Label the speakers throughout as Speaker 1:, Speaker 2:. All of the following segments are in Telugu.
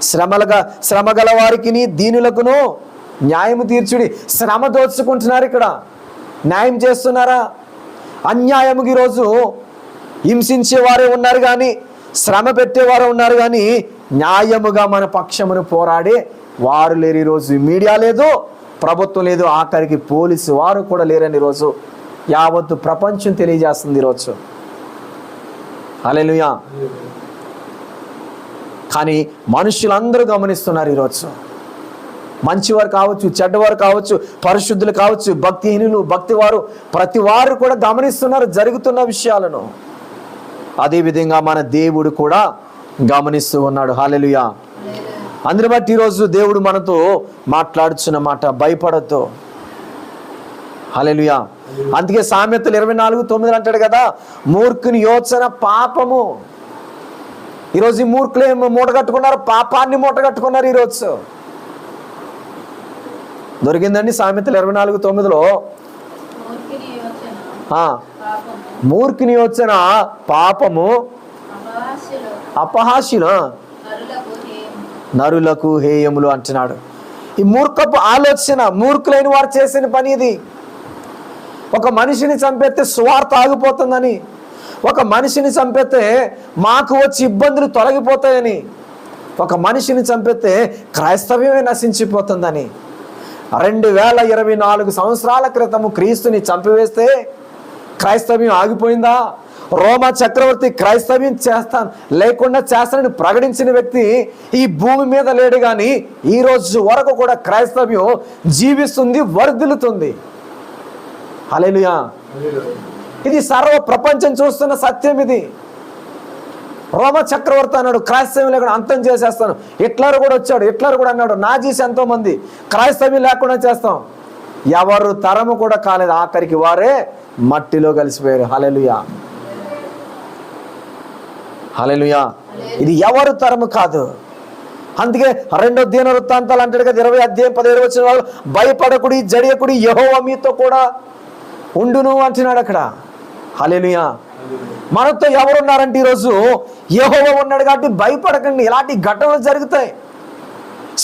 Speaker 1: శ్రమ గల వారికి దీనులకును న్యాయము తీర్చుడి. శ్రమ దోచుకుంటున్నారు, ఇక్కడ న్యాయం చేస్తున్నారా? అన్యాయముకి ఈరోజు హింసించేవారే ఉన్నారు కానీ, శ్రమ పెట్టేవారు ఉన్నారు కానీ, న్యాయముగా మన పక్షమును పోరాడే వారు లేరు. ఈరోజు మీడియా లేదు, ప్రభుత్వం లేదు, ఆఖరికి పోలీసు వారు కూడా లేరని ఈరోజు యావత్తు ప్రపంచం తెలియజేస్తుంది ఈరోజు. హల్లెలూయా. కానీ మనుషులందరూ గమనిస్తున్నారు ఈరోజు. మంచివారు కావచ్చు, చెడ్డవారు కావచ్చు, పరిశుద్ధులు కావచ్చు, భక్తిహీనులు, భక్తివారు, ప్రతి వారు కూడా గమనిస్తున్నారు జరుగుతున్న విషయాలను. అదేవిధంగా మన దేవుడు కూడా గమనిస్తూ ఉన్నాడు. హల్లెలూయా. అందుని బట్టి ఈరోజు దేవుడు మనతో మాట్లాడుచున్న మాట, భయపడద్దు. హల్లెలూయా. అందుకే సామెతలు 24:9 అంటాడు కదా, మూర్ఖుని యోచన పాపము. ఈరోజు ఈ మూర్ఖులు ఏం మూట కట్టుకున్నారు? పాపాన్ని మూట కట్టుకున్నారు. ఈరోజు దొరికిందండి సామెతలు 24:9లో, మూర్ఖుని యోచన పాపము, అపహాస్యులు నరులకు హేయములు అంటున్నాడు. ఈ మూర్ఖపు ఆలోచన, మూర్ఖులైన వారు చేసిన పని ఇది. ఒక మనిషిని చంపేస్తే సువార్త ఆగిపోతుందని, ఒక మనిషిని చంపేస్తే మాకు వచ్చి ఇబ్బందులు తొలగిపోతాయని, ఒక మనిషిని చంపేస్తే క్రైస్తవ్యమే నశించిపోతుందని. 2024 సంవత్సరాల క్రితము క్రీస్తుని చంపివేస్తే క్రైస్తవ్యం ఆగిపోయిందా? రోమా చక్రవర్తి క్రైస్తవ్యం లేకుండా చేస్తానని ప్రకటించిన వ్యక్తి ఈ భూమి మీద లేడు కానీ ఈ రోజు వరకు కూడా క్రైస్తవ్యం జీవిస్తుంది, వర్ధిల్లుతుంది. హల్లెలూయా. ఇది సర్వ ప్రపంచం చూస్తున్న సత్యం. ఇది రోమా చక్రవర్తి అన్నాడు క్రైస్తవ్యం లేకుండా అంతం చేసేస్తాను. హిట్లర్ కూడా వచ్చాడు, హిట్లర్ కూడా అన్నాడు నాజీస్ ఎంతో మంది క్రైస్తవ్యం లేకుండా చేస్తాం. ఎవరు తరము కూడా కాలేదు, ఆఖరికి వారే మట్టిలో కలిసిపోయారు. హల్లెలూయా. హల్లెలూయా. ఇది ఎవరు తరము కాదు. అందుకే 2వ దినవృత్తాంతాలు అంటాడు కదా 20:17 భయపడకుడి, జడియకుడి, యెహోవా మీతో కూడా ఉండును అంటున్నాడు అక్కడ. హల్లెలూయా. మనతో ఎవరున్నారంటే ఈరోజు యెహోవా ఉన్నాడు కాబట్టి భయపడకండి. ఇలాంటి ఘటనలు జరుగుతాయి.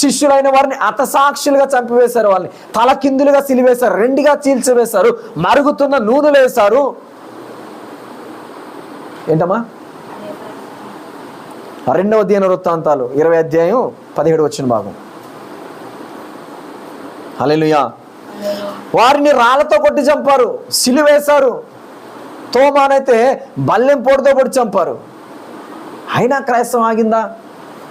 Speaker 1: శిష్యులైన వారిని హతసాక్షులుగా చంపివేశారు, వాళ్ళని తలకిందులుగా సిలివేశారు, 2గా చీల్చివేశారు, మరుగుతున్న నూనెలు వేశారు. ఏంటమ్మా? 2వ దినవృత్తాంతాలు 20:17 హల్లెలూయా. వారిని రాళ్లతో కొట్టి చంపారు, సిలువేశారు. తోమానైతే బల్లెం పోటుతో కొట్టి చంపారు. అయినా క్రైస్తవం ఆగిందా?